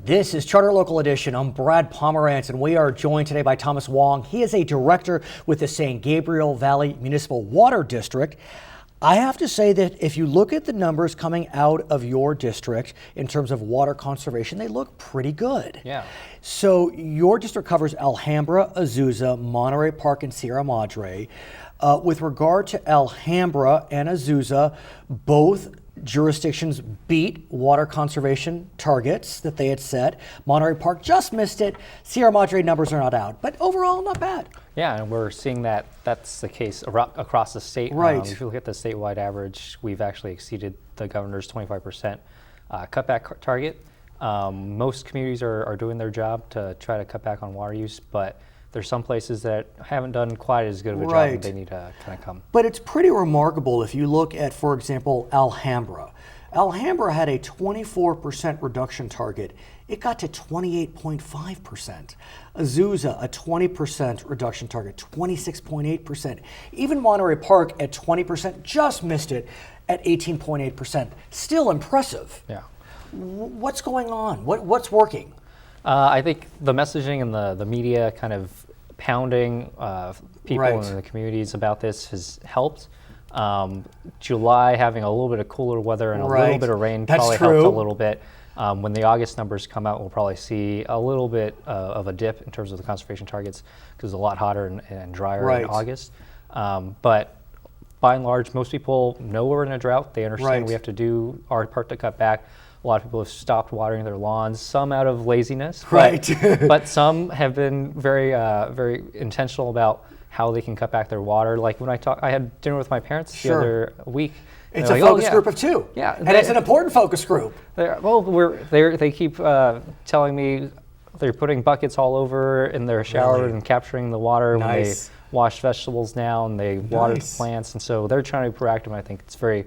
This is Charter Local Edition. I'm Brad Pomerance, and we are joined today by Thomas Wong. He is a director with the St. Gabriel Valley Municipal Water District. I have to say that if you look at the numbers coming out of your district in terms of water conservation, they look pretty good. Yeah. So your district covers Alhambra, Azusa, Monterey Park, and Sierra Madre. With regard to Alhambra and Azusa, both jurisdictions beat water conservation targets that they had set. Monterey Park just missed it. Sierra Madre numbers are not out, but overall not bad. Yeah, and we're seeing that that's the case across the state. Right. If you look at the statewide average, we've actually exceeded the governor's 25% cutback target. Most communities are doing their job to try to cut back on water use, but there's some places that haven't done quite as good of a job, and they need to kind of come. But it's pretty remarkable if you look at, for example, Alhambra. Alhambra had a 24% reduction target. It got to 28.5%. Azusa, a 20% reduction target, 26.8%. Even Monterey Park at 20% just missed it at 18.8%. Still impressive. Yeah. What's going on? What's working? I think the messaging and the media kind of pounding people in the communities about this has helped. July having a little bit of cooler weather and a little bit of rain probably helped a little bit. When the August numbers come out, we'll probably see a little bit of a dip in terms of the conservation targets because it's a lot hotter and drier in August. But by and large, most people know we're in a drought. They understand we have to do our part to cut back. A lot of people have stopped watering their lawns, some out of laziness, but some have been very, very intentional about how they can cut back their water. Like when I had dinner with my parents the other week. It's a focus group of two. Yeah, and it's an important focus group. They keep telling me they're putting buckets all over in their shower and capturing the water when they wash vegetables now and they water the plants. And so they're trying to be proactive. And I think it's very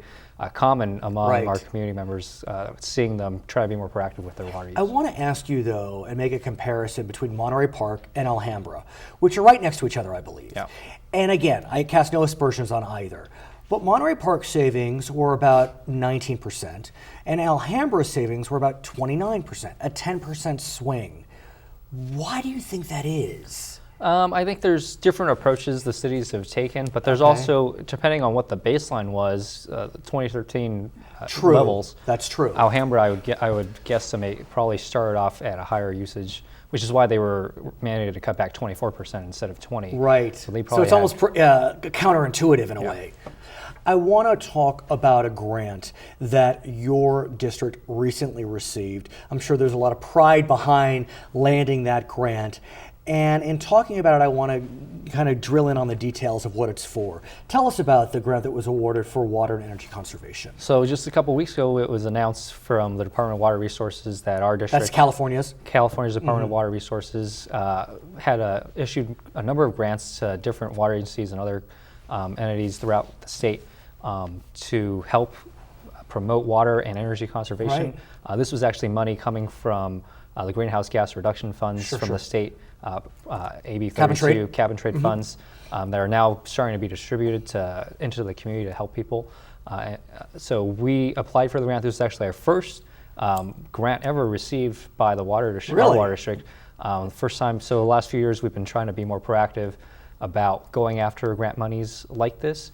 common among our community members, seeing them try to be more proactive with their water use. I want to ask you, though, and make a comparison between Monterey Park and Alhambra, which are right next to each other, I believe. Yeah. And again, I cast no aspersions on either. But Monterey Park savings were about 19%, and Alhambra savings were about 29%, a 10% swing. Why do you think that is? I think there's different approaches the cities have taken, but there's also, depending on what the baseline was, the 2013 levels. That's true. Alhambra, I would guesstimate, probably started off at a higher usage, which is why they were mandated to cut back 24% instead of 20. Right. So it's almost counterintuitive in a way. I want to talk about a grant that your district recently received. I'm sure there's a lot of pride behind landing that grant. And in talking about it, I want to kind of drill in on the details of what it's for. Tell us about the grant that was awarded for water and energy conservation. So just a couple weeks ago, it was announced from the Department of Water Resources that our district— That's California's Department of Water Resources had issued a number of grants to different water agencies and other entities throughout the state to help promote water and energy conservation. This was actually money coming from the greenhouse gas reduction funds from the state, AB 32 cap and trade funds that are now starting to be distributed into the community to help people. So we applied for the grant. This is actually our first grant ever received by the water district. Our water district. First time. So the last few years we've been trying to be more proactive about going after grant monies like this.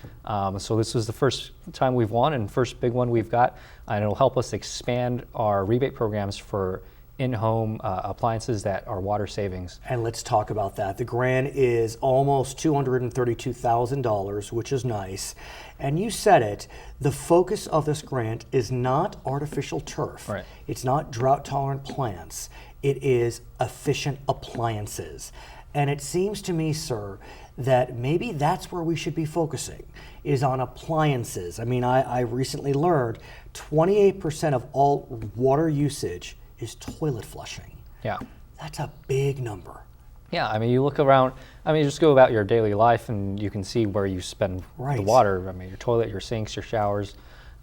So this was the first time we've won and first big one we've got, and it'll help us expand our rebate programs for in-home appliances that are water savings. And let's talk about that. The grant is almost $232,000, which is nice. And you said it, the focus of this grant is not artificial turf. It's not drought-tolerant plants. It is efficient appliances. And it seems to me, sir, that maybe that's where we should be focusing, is on appliances. I mean, I recently learned 28% of all water usage is toilet flushing. Yeah. That's a big number. Yeah, I mean, you look around, just go about your daily life and you can see where you spend the water. I mean, your toilet, your sinks, your showers,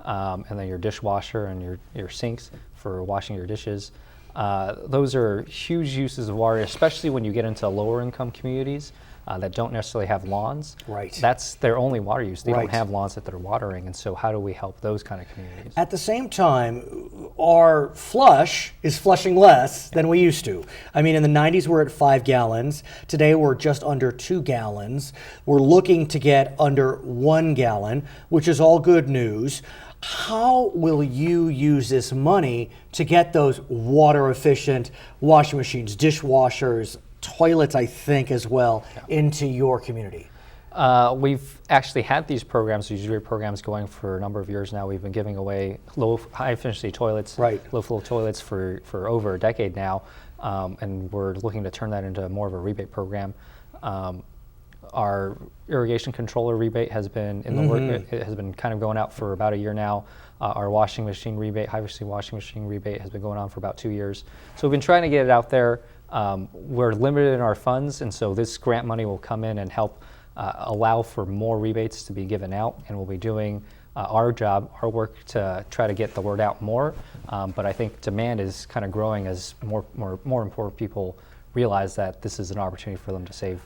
and then your dishwasher and your sinks for washing your dishes. Those are huge uses of water, especially when you get into lower income communities. that don't necessarily have lawns. Right. That's their only water use. They Right. don't have lawns that they're watering, and so how do we help those kind of communities? At the same time, our flush is flushing less than we used to. I mean, in the 90s, we're at 5 gallons. Today, we're just under 2 gallons. We're looking to get under 1 gallon, which is all good news. How will you use this money to get those water efficient washing machines, dishwashers, toilets, I think, as well, into your community? We've actually had these programs, these rebate programs, going for a number of years now. We've been giving away high efficiency toilets, low flow toilets for over a decade now, and we're looking to turn that into more of a rebate program. Our irrigation controller rebate has been in the work. It has been kind of going out for about a year now. Our washing machine rebate, high efficiency washing machine rebate, has been going on for about 2 years. So we've been trying to get it out there. We're limited in our funds, and so this grant money will come in and help allow for more rebates to be given out, and we'll be doing our job, our work to try to get the word out more. But I think demand is kind of growing as more important people realize that this is an opportunity for them to save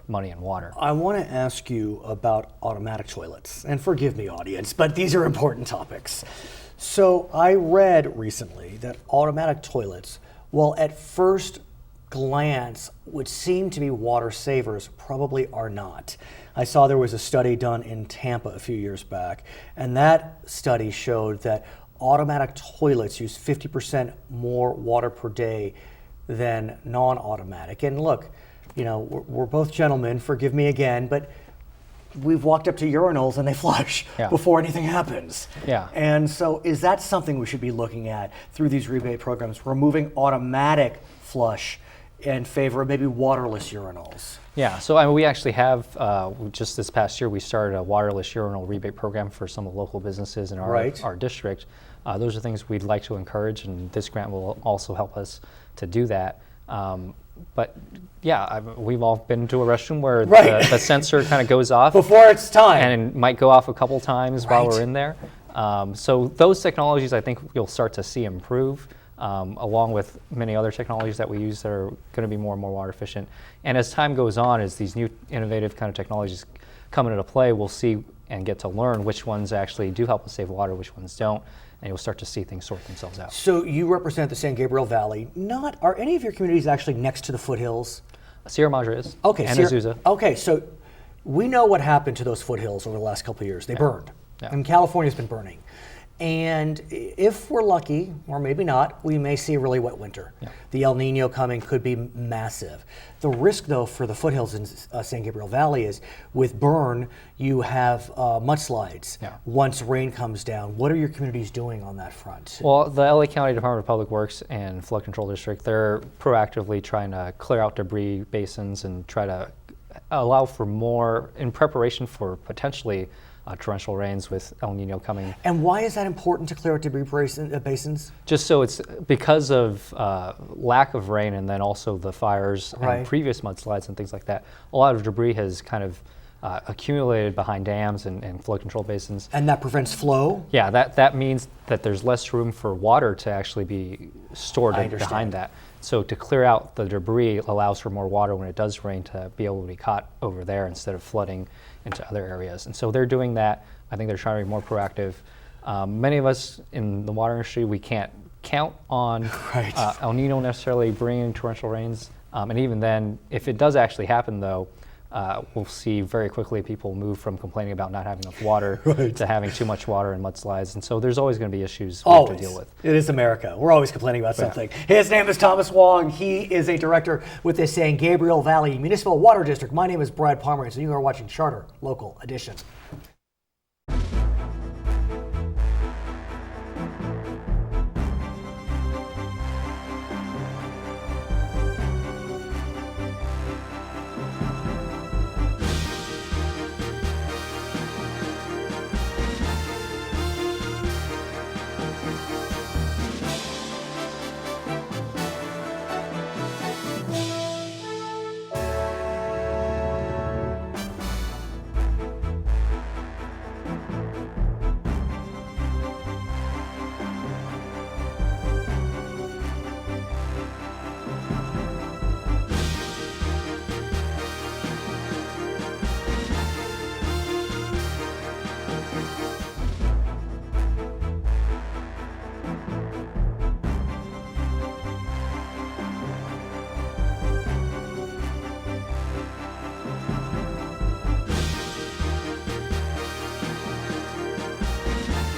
money and water. I want to ask you about automatic toilets, and forgive me, audience, but these are important topics. So I read recently that automatic toilets, while at first glance would seem to be water savers, probably are not. I saw there was a study done in Tampa a few years back, and that study showed that automatic toilets use 50% more water per day than non-automatic. And look, you know, we're both gentlemen, forgive me again, but we've walked up to urinals and they flush before anything happens. Yeah. And so is that something we should be looking at through these rebate programs, removing automatic flush in favor of maybe waterless urinals? Yeah, so I mean, we actually have, just this past year, we started a waterless urinal rebate program for some of the local businesses in our district. Those are things we'd like to encourage, and this grant will also help us to do that. But yeah, we've all been to a restroom where the sensor kind of goes off before it's time, and it might go off a couple times while we're in there. So those technologies, I think you'll start to see improve, along with many other technologies that we use that are going to be more and more water efficient. And as time goes on, as these new innovative kind of technologies come into play, we'll see and get to learn which ones actually do help us save water, which ones don't. And you'll start to see things sort themselves out. So you represent the San Gabriel Valley. Are any of your communities actually next to the foothills? Sierra Madre is. Okay. And Azusa. Okay, so we know what happened to those foothills over the last couple of years. They burned. Yeah. And California's been burning. And if we're lucky, or maybe not, we may see a really wet winter. Yeah. The El Nino coming could be massive. The risk, though, for the foothills in San Gabriel Valley is with burn, you have mudslides once rain comes down. What are your communities doing on that front? Well, the LA County Department of Public Works and Flood Control District, they're proactively trying to clear out debris basins and try to allow for more in preparation for potentially torrential rains with El Nino coming. And why is that important to clear out debris basins? Just so it's because of lack of rain, and then also the fires and previous mudslides and things like that. A lot of debris has kind of accumulated behind dams and flood control basins. And that prevents flow? Yeah, that means that there's less room for water to actually be stored behind that. So to clear out the debris allows for more water when it does rain to be able to be caught over there instead of flooding into other areas. And so they're doing that. I think they're trying to be more proactive. Many of us in the water industry, we can't count on El Nino necessarily bringing torrential rains. And even then, if it does actually happen though, we'll see very quickly people move from complaining about not having enough water to having too much water and mudslides. And so there's always going to be issues we have to deal with. It is America. We're always complaining about something. His name is Thomas Wong. He is a director with the San Gabriel Valley Municipal Water District. My name is Brad Pomerance, and you are watching Charter Local Edition.